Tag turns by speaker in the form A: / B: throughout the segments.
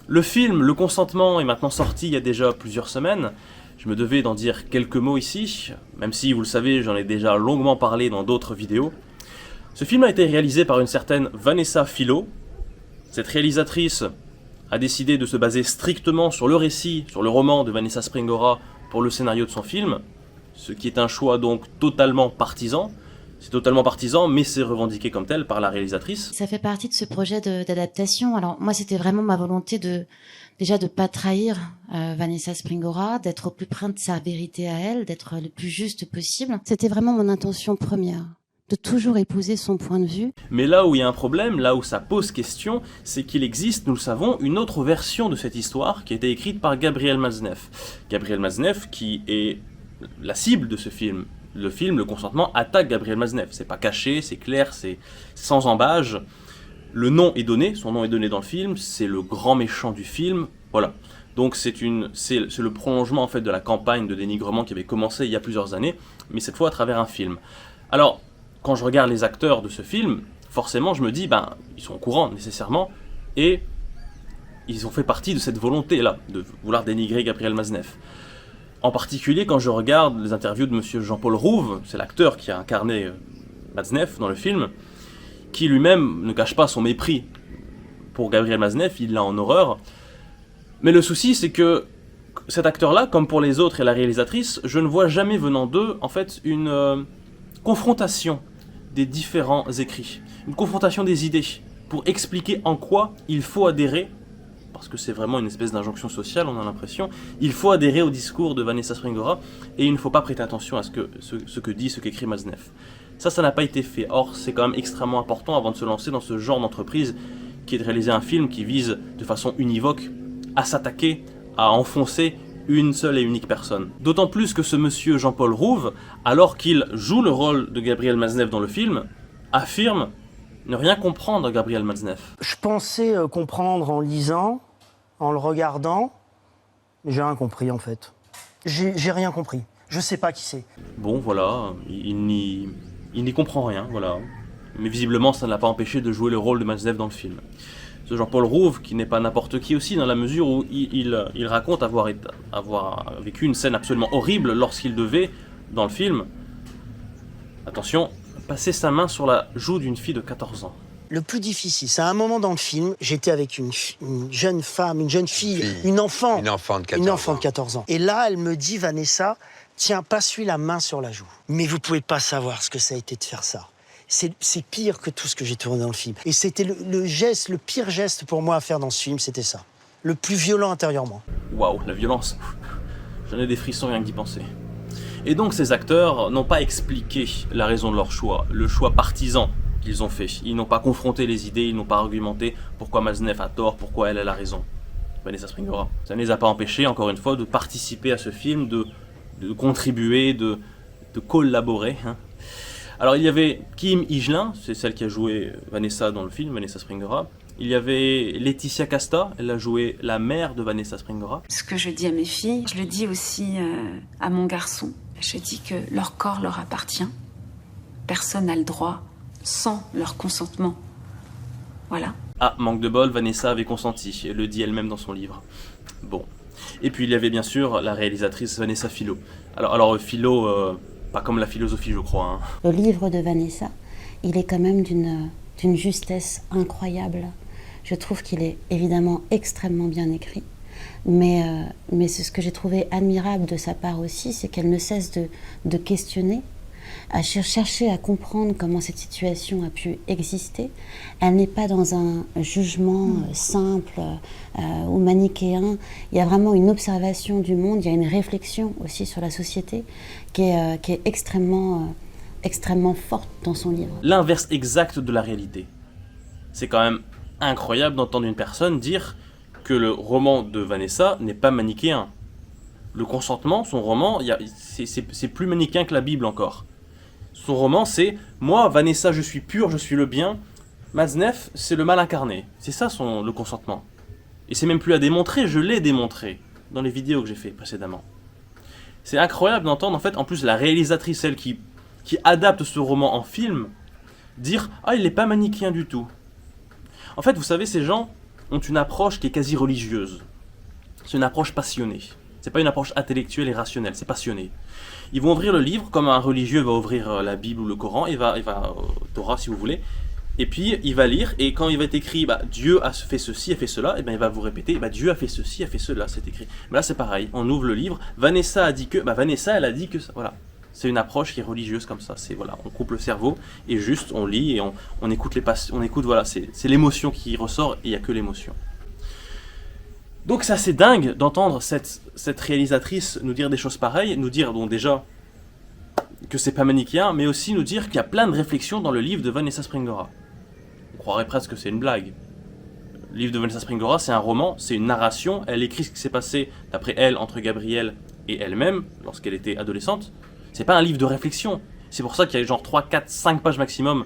A: Le film Le Consentement est maintenant sorti il y a déjà plusieurs semaines. Je me devais d'en dire quelques mots ici, même si, vous le savez, j'en ai déjà longuement parlé dans d'autres vidéos. Ce film a été réalisé par une certaine Vanessa Philo. Cette réalisatrice a décidé de se baser strictement sur le récit, sur le roman de Vanessa Springora pour le scénario de son film, ce qui est un choix donc totalement partisan. C'est totalement partisan, mais c'est revendiqué comme tel par la réalisatrice.
B: Ça fait partie de ce projet d'adaptation. Alors moi, c'était vraiment ma volonté déjà de pas trahir Vanessa Springora, d'être au plus près de sa vérité à elle, d'être le plus juste possible. C'était vraiment mon intention première, de toujours épouser son point de vue.
A: Mais là où il y a un problème, là où ça pose question, c'est qu'il existe, nous le savons, une autre version de cette histoire qui a été écrite par Gabriel Matzneff. Gabriel Matzneff qui est la cible de ce film. Le film, Le Consentement, attaque Gabriel Matzneff. C'est pas caché, c'est clair, c'est sans embâge. Le nom est donné, son nom est donné dans le film, c'est le grand méchant du film, voilà. Donc c'est le prolongement en fait de la campagne de dénigrement qui avait commencé il y a plusieurs années, mais cette fois à travers un film. Alors, quand je regarde les acteurs de ce film, forcément je me dis, ils sont au courant nécessairement, et ils ont fait partie de cette volonté-là, de vouloir dénigrer Gabriel Matzneff. En particulier quand je regarde les interviews de monsieur Jean-Paul Rouve, c'est l'acteur qui a incarné Matzneff dans le film, qui lui-même ne cache pas son mépris pour Gabriel Matzneff, il l'a en horreur. Mais le souci, c'est que cet acteur-là, comme pour les autres et la réalisatrice, je ne vois jamais venant d'eux, en fait, une confrontation des différents écrits, une confrontation des idées, pour expliquer en quoi il faut adhérer, parce que c'est vraiment une espèce d'injonction sociale, on a l'impression, il faut adhérer au discours de Vanessa Springora, et il ne faut pas prêter attention à ce que dit, ce qu'écrit Matzneff. Ça n'a pas été fait. Or, c'est quand même extrêmement important avant de se lancer dans ce genre d'entreprise qui est de réaliser un film qui vise de façon univoque à s'attaquer, à enfoncer une seule et unique personne. D'autant plus que ce monsieur Jean-Paul Rouve, alors qu'il joue le rôle de Gabriel Matzneff dans le film, affirme ne rien comprendre à Gabriel Matzneff.
C: Je pensais comprendre en lisant, en le regardant, mais j'ai rien compris en fait. J'ai rien compris. Je sais pas qui c'est.
A: Bon, voilà, il n'y comprend rien, voilà. Mais visiblement, ça ne l'a pas empêché de jouer le rôle de Matzneff dans le film. Ce Jean-Paul Rouve, qui n'est pas n'importe qui aussi, dans la mesure où il raconte avoir vécu une scène absolument horrible lorsqu'il devait, dans le film, attention, passer sa main sur la joue d'une fille de 14 ans.
C: Le plus difficile, c'est à un moment dans le film, j'étais avec une jeune femme, une jeune fille, une enfant.
D: Une enfant de 14 ans.
C: Et là, elle me dit, Vanessa, tiens, passe-lui la main sur la joue. Mais vous pouvez pas savoir ce que ça a été de faire ça. C'est pire que tout ce que j'ai tourné dans le film. Et c'était le pire geste pour moi à faire dans ce film, c'était ça. Le plus violent intérieurement.
A: Waouh, la violence. J'en ai des frissons rien que d'y penser. Et donc ces acteurs n'ont pas expliqué la raison de leur choix, le choix partisan qu'ils ont fait. Ils n'ont pas confronté les idées, ils n'ont pas argumenté pourquoi Matzneff a tort, pourquoi elle a raison. Vanessa Springora. Ça ne les a pas empêchés, encore une fois, de participer à ce film, de contribuer, de collaborer. Alors il y avait Kim Higelin, c'est celle qui a joué Vanessa dans le film, Vanessa Springora. Il y avait Laetitia Casta, elle a joué la mère de Vanessa Springora.
E: Ce que je dis à mes filles, je le dis aussi à mon garçon. Je dis que leur corps leur appartient. Personne n'a le droit sans leur consentement. Voilà.
A: Ah, manque de bol, Vanessa avait consenti, elle le dit elle-même dans son livre. Bon. Et puis il y avait bien sûr la réalisatrice Vanessa Philo. Alors Philo, pas comme la philosophie je crois.
B: Le livre de Vanessa, il est quand même d'une justesse incroyable. Je trouve qu'il est évidemment extrêmement bien écrit. Mais c'est ce que j'ai trouvé admirable de sa part aussi, c'est qu'elle ne cesse de questionner, à chercher à comprendre comment cette situation a pu exister. Elle n'est pas dans un jugement simple ou manichéen. Il y a vraiment une observation du monde, il y a une réflexion aussi sur la société qui est extrêmement forte dans son livre.
A: L'inverse exact de la réalité. C'est quand même incroyable d'entendre une personne dire que le roman de Vanessa n'est pas manichéen. Le consentement, son roman, c'est plus manichéen que la Bible encore. Son roman, c'est « Moi, Vanessa, je suis pur, je suis le bien. Matzneff, c'est le mal incarné. » C'est ça le consentement. Et c'est même plus à démontrer, je l'ai démontré dans les vidéos que j'ai fait précédemment. C'est incroyable d'entendre, en fait, en plus la réalisatrice, celle qui adapte ce roman en film, dire « Ah, il n'est pas manichéen du tout. » En fait, vous savez, ces gens, ont une approche qui est quasi religieuse. C'est une approche passionnée. C'est pas une approche intellectuelle et rationnelle, c'est passionné. Ils vont ouvrir le livre comme un religieux va ouvrir la Bible ou le Coran, Torah si vous voulez, et puis il va lire, et quand il va être écrit Dieu a fait ceci, a fait cela, et bien il va vous répéter Dieu a fait ceci, a fait cela, c'est écrit. Mais là c'est pareil, on ouvre le livre, Vanessa a dit que, Vanessa elle a dit que ça, voilà. C'est une approche qui est religieuse comme ça, c'est voilà, on coupe le cerveau et juste on lit et on écoute voilà, c'est l'émotion qui ressort et il n'y a que l'émotion. Donc c'est assez dingue d'entendre cette réalisatrice nous dire des choses pareilles, nous dire donc déjà que c'est pas manichéen, mais aussi nous dire qu'il y a plein de réflexions dans le livre de Vanessa Springora. On croirait presque que c'est une blague. Le livre de Vanessa Springora, c'est un roman, c'est une narration, elle écrit ce qui s'est passé d'après elle entre Gabriel et elle-même lorsqu'elle était adolescente. C'est pas un livre de réflexion. C'est pour ça qu'il y a genre 3, 4, 5 pages maximum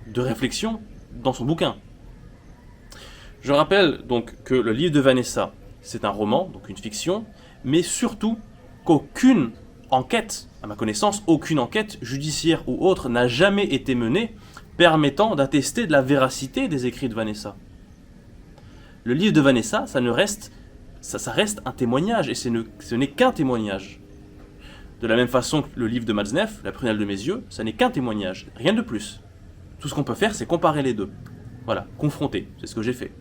A: de réflexion dans son bouquin. Je rappelle donc que le livre de Vanessa, c'est un roman, donc une fiction, mais surtout qu'aucune enquête, à ma connaissance, aucune enquête judiciaire ou autre n'a jamais été menée permettant d'attester de la véracité des écrits de Vanessa. Le livre de Vanessa, ça reste un témoignage, et ce n'est qu'un témoignage. De la même façon que le livre de Matzneff, La prunelle de mes yeux, ça n'est qu'un témoignage, rien de plus. Tout ce qu'on peut faire, c'est comparer les deux. Voilà, confronter, c'est ce que j'ai fait.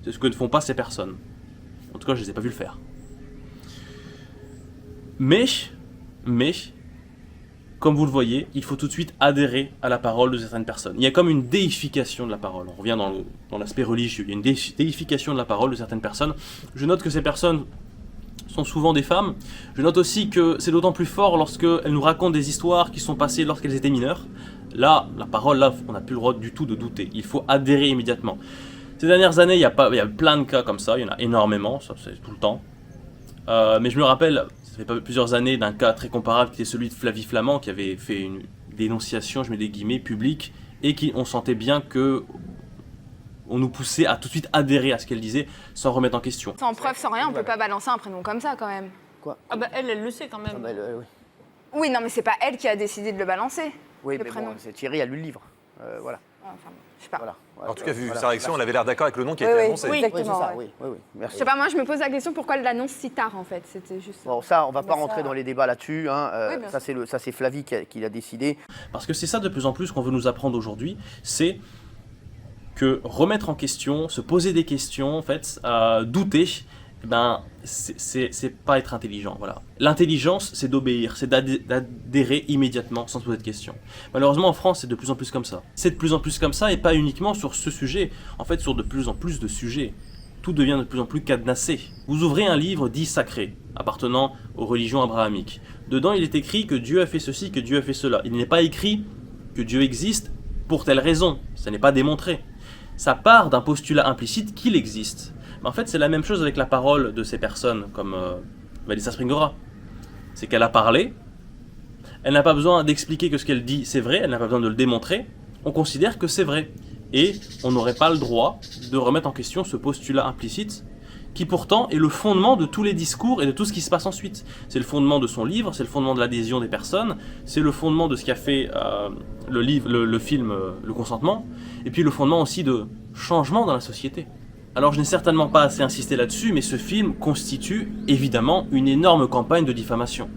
A: C'est ce que ne font pas ces personnes. En tout cas, je ne les ai pas vus le faire. Mais, comme vous le voyez, il faut tout de suite adhérer à la parole de certaines personnes. Il y a comme une déification de la parole. On revient dans l'aspect religieux. Il y a une déification de la parole de certaines personnes. Je note que ces personnes sont souvent des femmes. Je note aussi que c'est d'autant plus fort lorsqu'elles nous racontent des histoires qui sont passées lorsqu'elles étaient mineures. Là, la parole, là, on n'a plus le droit du tout de douter. Il faut adhérer immédiatement. Ces dernières années, il y a plein de cas comme ça. Il y en a énormément, ça c'est tout le temps. Mais je me rappelle, ça fait plusieurs années, d'un cas très comparable qui était celui de Flavie Flament, qui avait fait une dénonciation, je mets des guillemets, publique, et on sentait bien que on nous poussait à tout de suite adhérer à ce qu'elle disait sans remettre en question.
D: Sans preuve, sans rien, on peut pas balancer un prénom comme ça quand même.
C: Quoi?
F: Ah bah elle le sait quand même.
C: Oui.
D: Oui, non mais c'est pas elle qui a décidé de le balancer.
C: Oui,
D: le
C: mais
D: prénom.
C: bon, c'est Thierry a lu le livre. Voilà.
D: Enfin, je sais pas.
C: Voilà.
G: En tout cas, vu sa réaction, elle avait l'air d'accord avec le nom qui a été annoncé.
D: Oui,
C: Oui, c'est
D: exactement.
C: ça,
D: Ouais.
C: oui, merci.
D: Je sais pas, moi je me pose la question pourquoi elle l'annonce si tard en fait. C'était juste.
C: Bon, ça, on va pas
D: Mais
C: rentrer
D: ça-
C: dans les débats là-dessus.
D: Oui, bien
C: Ça, c'est Flavie qui l'a décidé.
A: Parce que c'est ça de plus en plus qu'on veut nous apprendre aujourd'hui, c'est que remettre en question, se poser des questions, en fait, douter, c'est pas être intelligent. Voilà. L'intelligence, c'est d'obéir, c'est d'adhérer immédiatement sans se poser de questions. Malheureusement, en France, c'est de plus en plus comme ça. C'est de plus en plus comme ça, et pas uniquement sur ce sujet, en fait, sur de plus en plus de sujets. Tout devient de plus en plus cadenassé. Vous ouvrez un livre dit sacré, appartenant aux religions abrahamiques. Dedans, il est écrit que Dieu a fait ceci, que Dieu a fait cela. Il n'est pas écrit que Dieu existe pour telle raison. Ça n'est pas démontré. Ça part d'un postulat implicite qu'il existe. Mais en fait, c'est la même chose avec la parole de ces personnes, comme Vanessa Springora. C'est qu'elle a parlé, elle n'a pas besoin d'expliquer que ce qu'elle dit c'est vrai, elle n'a pas besoin de le démontrer, on considère que c'est vrai. Et on n'aurait pas le droit de remettre en question ce postulat implicite, qui pourtant est le fondement de tous les discours et de tout ce qui se passe ensuite. C'est le fondement de son livre, c'est le fondement de l'adhésion des personnes, c'est le fondement de ce qu'a fait le film Le Consentement, et puis le fondement aussi de changement dans la société. Alors je n'ai certainement pas assez insisté là-dessus, mais ce film constitue évidemment une énorme campagne de diffamation.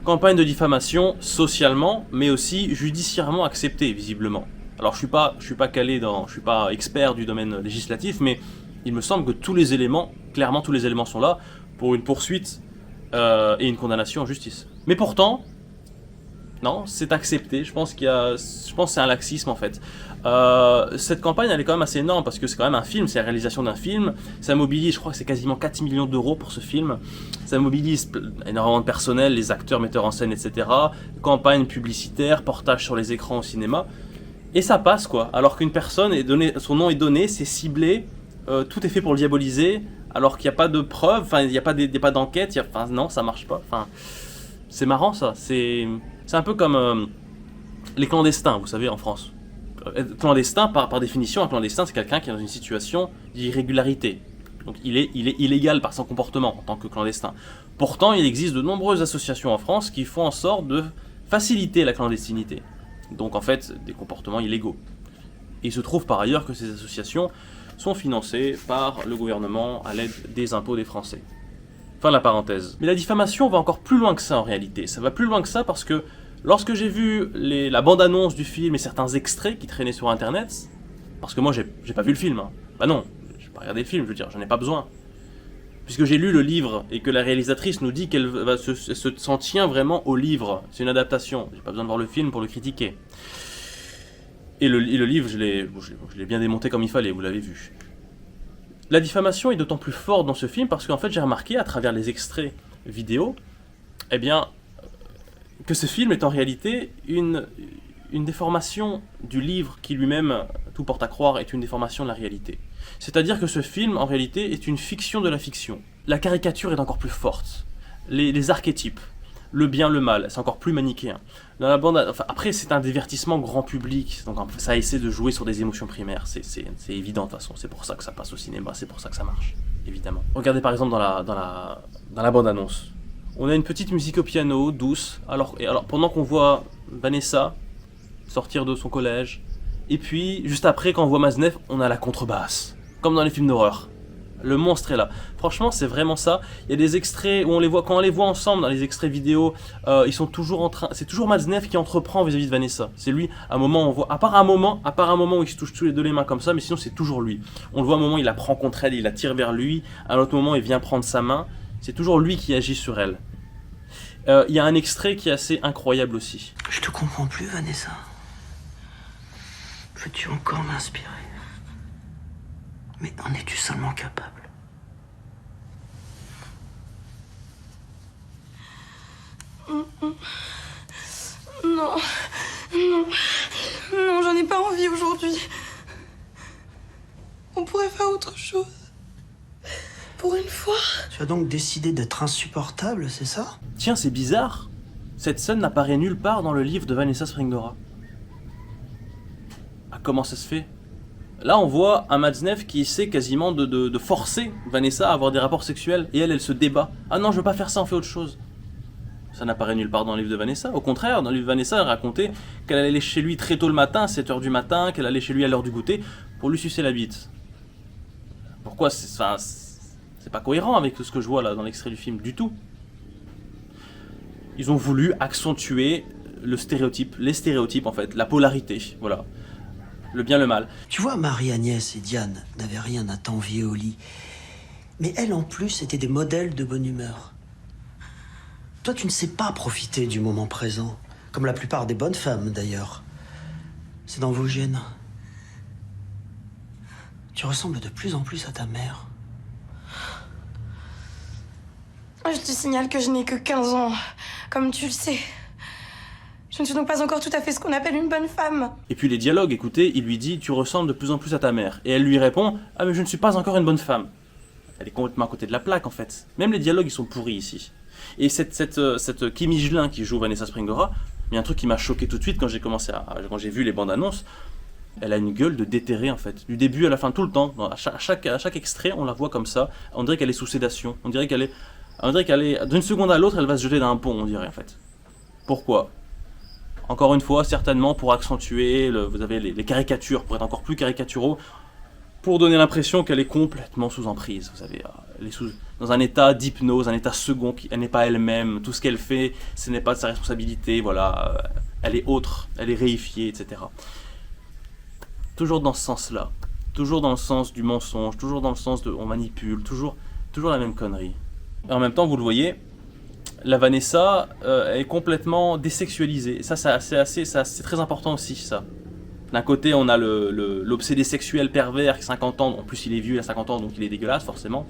A: Campagne de diffamation socialement, mais aussi judiciairement acceptée, visiblement. Alors je suis pas expert du domaine législatif, mais il me semble que tous les éléments sont là pour une poursuite et une condamnation en justice. Mais pourtant, non, c'est accepté. Je pense que c'est un laxisme en fait. Cette campagne, elle est quand même assez énorme parce que c'est quand même un film, c'est la réalisation d'un film. Ça mobilise, je crois que c'est quasiment 4 millions d'euros pour ce film. Ça mobilise énormément de personnel, les acteurs, metteurs en scène, etc. Campagne publicitaire, portage sur les écrans au cinéma. Et ça passe quoi. Alors qu'une personne, son nom est donné, c'est ciblé, tout est fait pour le diaboliser, alors qu'il n'y a pas de preuves, enfin il n'y a pas d'enquête, non, ça marche pas. Enfin, c'est marrant ça. C'est un peu comme les clandestins, vous savez, en France. Clandestin, par définition, un clandestin, c'est quelqu'un qui est dans une situation d'irrégularité. Donc il est illégal par son comportement en tant que clandestin. Pourtant, il existe de nombreuses associations en France qui font en sorte de faciliter la clandestinité. Donc en fait, des comportements illégaux. Et il se trouve par ailleurs que ces associations sont financés par le gouvernement à l'aide des impôts des Français. Fin de la parenthèse. Mais la diffamation va encore plus loin que ça en réalité. Ça va plus loin que ça parce que lorsque j'ai vu la bande-annonce du film et certains extraits qui traînaient sur internet, parce que moi j'ai pas vu le film, hein. Bah non, j'ai pas regardé le film, je veux dire, j'en ai pas besoin. Puisque j'ai lu le livre et que la réalisatrice nous dit qu'elle s'en tient vraiment au livre. C'est une adaptation, j'ai pas besoin de voir le film pour le critiquer. Et le livre, je l'ai bien démonté comme il fallait, vous l'avez vu. La diffamation est d'autant plus forte dans ce film parce qu'en fait j'ai remarqué à travers les extraits vidéo, eh bien, que ce film est en réalité une déformation du livre qui lui-même, tout porte à croire, est une déformation de la réalité. C'est-à-dire que ce film, en réalité, est une fiction de la fiction. La caricature est encore plus forte. Les archétypes, le bien, le mal, c'est encore plus manichéen. Dans la bande, enfin, après, c'est un divertissement grand public, donc ça essaie de jouer sur des émotions primaires, c'est évident de toute façon, c'est pour ça que ça passe au cinéma, c'est pour ça que ça marche, évidemment. Regardez par exemple dans la bande-annonce. On a une petite musique au piano, douce, alors pendant qu'on voit Vanessa sortir de son collège, et puis juste après quand on voit Maznev, on a la contrebasse, comme dans les films d'horreur. Le monstre est là. Franchement, c'est vraiment ça. Il y a des extraits où on les voit, quand on les voit ensemble dans les extraits vidéo, ils sont toujours en train. C'est toujours Maznev qui entreprend vis-à-vis de Vanessa. C'est lui. À un moment, on voit. À part un moment où il se touche tous les deux les mains comme ça, mais sinon c'est toujours lui. On le voit à un moment, il la prend contre elle, il la tire vers lui. À un autre moment, il vient prendre sa main. C'est toujours lui qui agit sur elle. Il y a un extrait qui est assez incroyable aussi.
C: Je te comprends plus, Vanessa. Veux-tu encore m'inspirer? Mais en es-tu seulement capable?
F: Non, j'en ai pas envie aujourd'hui. On pourrait faire autre chose. Pour une fois.
C: Tu as donc décidé d'être insupportable, c'est ça?
A: Tiens, c'est bizarre. Cette scène n'apparaît nulle part dans le livre de Vanessa Springora. Ah, comment ça se fait? Là, on voit un Maznev qui essaie quasiment de forcer Vanessa à avoir des rapports sexuels. Et elle se débat. Ah non, je veux pas faire ça, on fait autre chose. Ça n'apparaît nulle part dans le livre de Vanessa. Au contraire, dans le livre de Vanessa, elle racontait qu'elle allait chez lui très tôt le matin, à 7h du matin, qu'elle allait chez lui à l'heure du goûter, pour lui sucer la bite. Pourquoi? C'est pas cohérent avec ce que je vois là dans l'extrait du film, du tout. Ils ont voulu accentuer les stéréotypes en fait, la polarité, voilà. Le bien, le mal.
C: Tu vois, Marie-Agnès et Diane n'avaient rien à t'envier au lit. Mais elles, en plus, étaient des modèles de bonne humeur. Toi, tu ne sais pas profiter du moment présent. Comme la plupart des bonnes femmes, d'ailleurs. C'est dans vos gènes. Tu ressembles de plus en plus à ta mère.
F: Je te signale que je n'ai que 15 ans, comme tu le sais. Je ne suis donc pas encore tout à fait ce qu'on appelle une bonne femme.
A: Et puis les dialogues, écoutez, il lui dit « Tu ressembles de plus en plus à ta mère ». Et elle lui répond « Ah mais je ne suis pas encore une bonne femme ». Elle est complètement à côté de la plaque en fait. Même les dialogues, ils sont pourris ici. Et cette Kim Higelin qui joue Vanessa Springora, il y a un truc qui m'a choqué tout de suite quand j'ai vu les bandes annonces. Elle a une gueule de déterrée en fait, du début à la fin, tout le temps. À chaque extrait, on la voit comme ça. On dirait qu'elle est sous sédation. On dirait qu'elle est d'une seconde à l'autre, elle va se jeter d'un pont, on dirait en fait. Pourquoi? Encore une fois, certainement pour accentuer, vous avez les caricatures, pour être encore plus caricaturaux, pour donner l'impression qu'elle est complètement sous emprise. Vous savez, elle est dans un état d'hypnose, un état second, elle n'est pas elle-même. Tout ce qu'elle fait, ce n'est pas de sa responsabilité. Voilà, elle est autre, elle est réifiée, etc. Toujours dans ce sens-là, toujours dans le sens du mensonge, toujours dans le sens de on manipule, toujours la même connerie. Et en même temps, vous le voyez, la Vanessa est complètement désexualisée. Ça, c'est très important aussi, ça. D'un côté, on a l'obsédé sexuel pervers, 50 ans, en plus il est vieux, il a 50 ans, donc il est dégueulasse, forcément.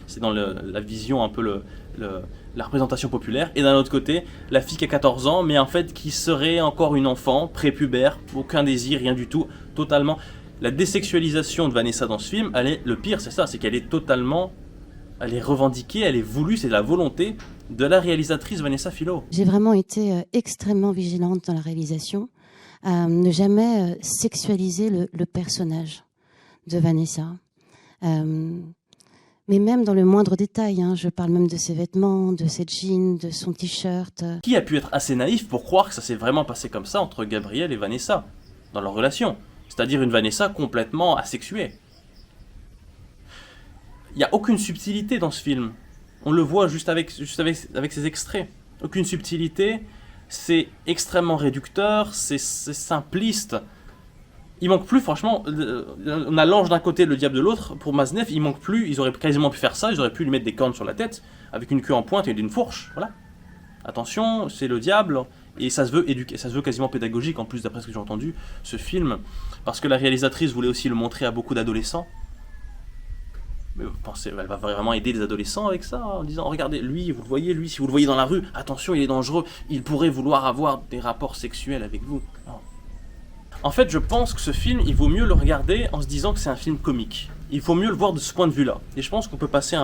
A: C'est dans la vision, un peu la représentation populaire. Et d'un autre côté, la fille qui a 14 ans, mais en fait qui serait encore une enfant, prépubère, aucun désir, rien du tout, totalement. La désexualisation de Vanessa dans ce film, le pire c'est ça, c'est qu'elle est totalement... Elle est revendiquée, elle est voulue, c'est la volonté de la réalisatrice Vanessa Philo.
B: J'ai vraiment été extrêmement vigilante dans la réalisation, à ne jamais sexualiser le personnage de Vanessa. Mais même dans le moindre détail, je parle même de ses vêtements, de ses jeans, de son t-shirt.
A: Qui a pu être assez naïf pour croire que ça s'est vraiment passé comme ça entre Gabriel et Vanessa, dans leur relation? C'est-à-dire une Vanessa complètement asexuée. Il n'y a aucune subtilité dans ce film. On le voit juste avec ces extraits. Aucune subtilité, c'est extrêmement réducteur, c'est simpliste. Il manque plus, franchement, on a l'ange d'un côté, le diable de l'autre. Pour Maznev, il manque plus, ils auraient quasiment pu faire ça, ils auraient pu lui mettre des cornes sur la tête, avec une queue en pointe et une fourche, voilà. Attention, c'est le diable, et ça se veut éduquer, ça se veut quasiment pédagogique, en plus d'après ce que j'ai entendu, ce film, parce que la réalisatrice voulait aussi le montrer à beaucoup d'adolescents. Mais vous pensez, elle va vraiment aider les adolescents avec ça, en disant, regardez, lui, vous le voyez, lui, si vous le voyez dans la rue, attention, il est dangereux, il pourrait vouloir avoir des rapports sexuels avec vous. Non. En fait, je pense que ce film, il vaut mieux le regarder en se disant que c'est un film comique. Il faut mieux le voir de ce point de vue-là. Et je pense qu'on peut passer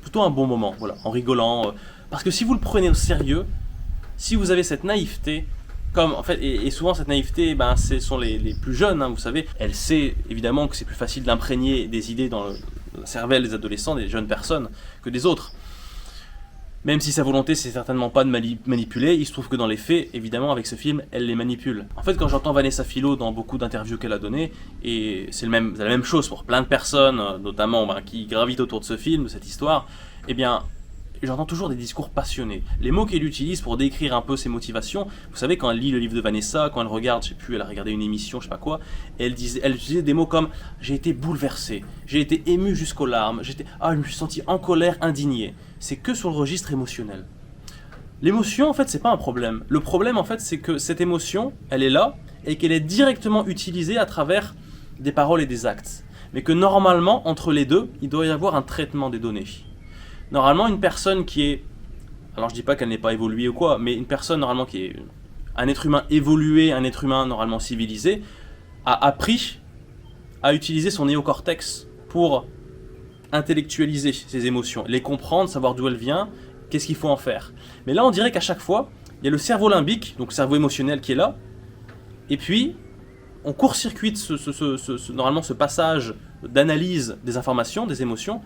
A: plutôt un bon moment, voilà, en rigolant. Parce que si vous le prenez au sérieux, si vous avez cette naïveté, comme en fait, et souvent cette naïveté, ben, ce sont les plus jeunes, hein, vous savez. Elle sait évidemment que c'est plus facile d'imprégner des idées dans le cervelle des adolescents, des jeunes personnes, que des autres. Même si sa volonté, c'est certainement pas de manipuler, il se trouve que dans les faits, évidemment, avec ce film, elle les manipule. En fait, quand j'entends Vanessa Philo dans beaucoup d'interviews qu'elle a données, et c'est la même chose pour plein de personnes, notamment qui gravitent autour de ce film, de cette histoire, eh bien, j'entends toujours des discours passionnés. Les mots qu'elle utilise pour décrire un peu ses motivations, vous savez, quand elle lit le livre de Vanessa, quand elle regarde, je sais plus, elle a regardé une émission, je sais pas quoi, elle utilisait des mots comme « j'ai été bouleversée, j'ai été ému jusqu'aux larmes, je me suis senti en colère, indigné ». C'est que sur le registre émotionnel. L'émotion, en fait, c'est pas un problème. Le problème, en fait, c'est que cette émotion, elle est là, et qu'elle est directement utilisée à travers des paroles et des actes. Mais que normalement, entre les deux, il doit y avoir un traitement des données. Normalement, une personne qui est... Alors, je dis pas qu'elle n'est pas évoluée ou quoi, mais une personne, normalement, qui est un être humain évolué, un être humain normalement civilisé, a appris à utiliser son néocortex pour intellectualiser ses émotions, les comprendre, savoir d'où elles viennent, qu'est-ce qu'il faut en faire. Mais là, on dirait qu'à chaque fois, il y a le cerveau limbique, donc le cerveau émotionnel qui est là, et puis on court-circuite normalement ce passage d'analyse des informations, des émotions,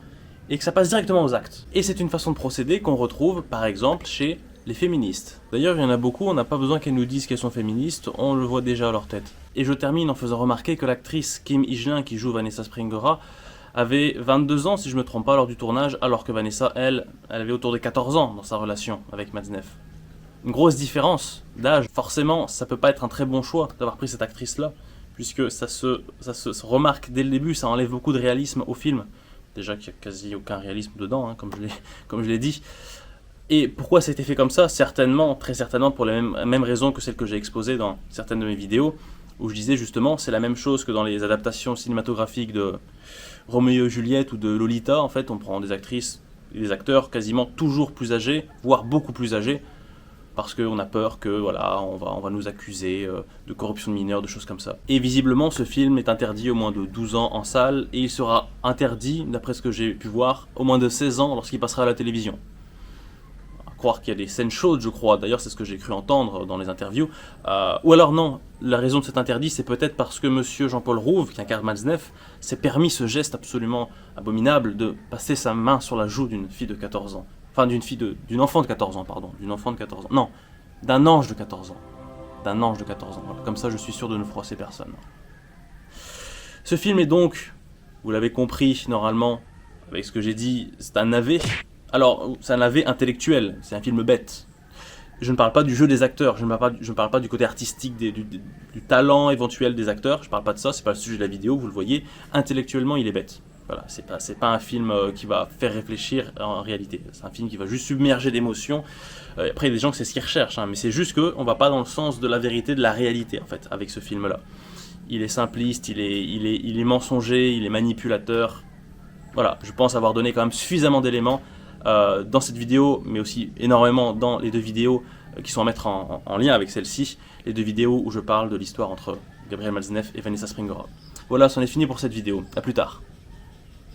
A: et que ça passe directement aux actes. Et c'est une façon de procéder qu'on retrouve, par exemple, chez les féministes. D'ailleurs, il y en a beaucoup, on n'a pas besoin qu'elles nous disent qu'elles sont féministes, on le voit déjà à leur tête. Et je termine en faisant remarquer que l'actrice Kim Hee-jin, qui joue Vanessa Springora, avait 22 ans, si je ne me trompe pas, lors du tournage, alors que Vanessa, elle avait autour de 14 ans dans sa relation avec Maznev. Une grosse différence d'âge. Forcément, ça peut pas être un très bon choix d'avoir pris cette actrice-là, puisque ça se remarque dès le début, ça enlève beaucoup de réalisme au film. Déjà qu'il n'y a quasi aucun réalisme dedans, hein, comme je l'ai dit. Et pourquoi ça a été fait comme ça? Certainement, très certainement, pour les mêmes raisons que celles que j'ai exposées dans certaines de mes vidéos, où je disais justement, c'est la même chose que dans les adaptations cinématographiques de Roméo et Juliette ou de Lolita. En fait, on prend des actrices et des acteurs quasiment toujours plus âgés, voire beaucoup plus âgés, parce qu'on a peur que voilà, on va nous accuser de corruption de mineurs, de choses comme ça. Et visiblement, ce film est interdit au moins de 12 ans en salle, et il sera interdit, d'après ce que j'ai pu voir, au moins de 16 ans lorsqu'il passera à la télévision. Croire qu'il y a des scènes chaudes, je crois, d'ailleurs c'est ce que j'ai cru entendre dans les interviews, ou alors non, la raison de cet interdit c'est peut-être parce que monsieur Jean-Paul Rouve, qui incarne Maznev, s'est permis ce geste absolument abominable de passer sa main sur la joue d'une fille de 14 ans, enfin d'une enfant de 14 ans, pardon, d'une enfant de 14 ans, non, d'un ange de 14 ans, d'un ange de 14 ans, voilà. Comme ça je suis sûr de ne froisser personne. Ce film est donc, vous l'avez compris normalement, avec ce que j'ai dit, c'est un navet. Alors, c'est un navet intellectuel, c'est un film bête. Je ne parle pas du jeu des acteurs, je ne parle pas du côté artistique, du talent éventuel des acteurs, je ne parle pas de ça, c'est pas le sujet de la vidéo, vous le voyez. Intellectuellement, il est bête. Voilà, c'est pas un film qui va faire réfléchir en réalité. C'est un film qui va juste submerger d'émotions. Après, il y a des gens que c'est ce qu'ils recherchent, hein, mais c'est juste qu'on ne va pas dans le sens de la vérité, de la réalité, en fait, avec ce film-là. Il est simpliste, il est mensonger, il est manipulateur. Voilà, je pense avoir donné quand même suffisamment d'éléments dans cette vidéo, mais aussi énormément dans les deux vidéos qui sont à mettre en lien avec celle-ci, les deux vidéos où je parle de l'histoire entre Gabriel Maznev et Vanessa Springora. Voilà, c'en est fini pour cette vidéo. À plus tard.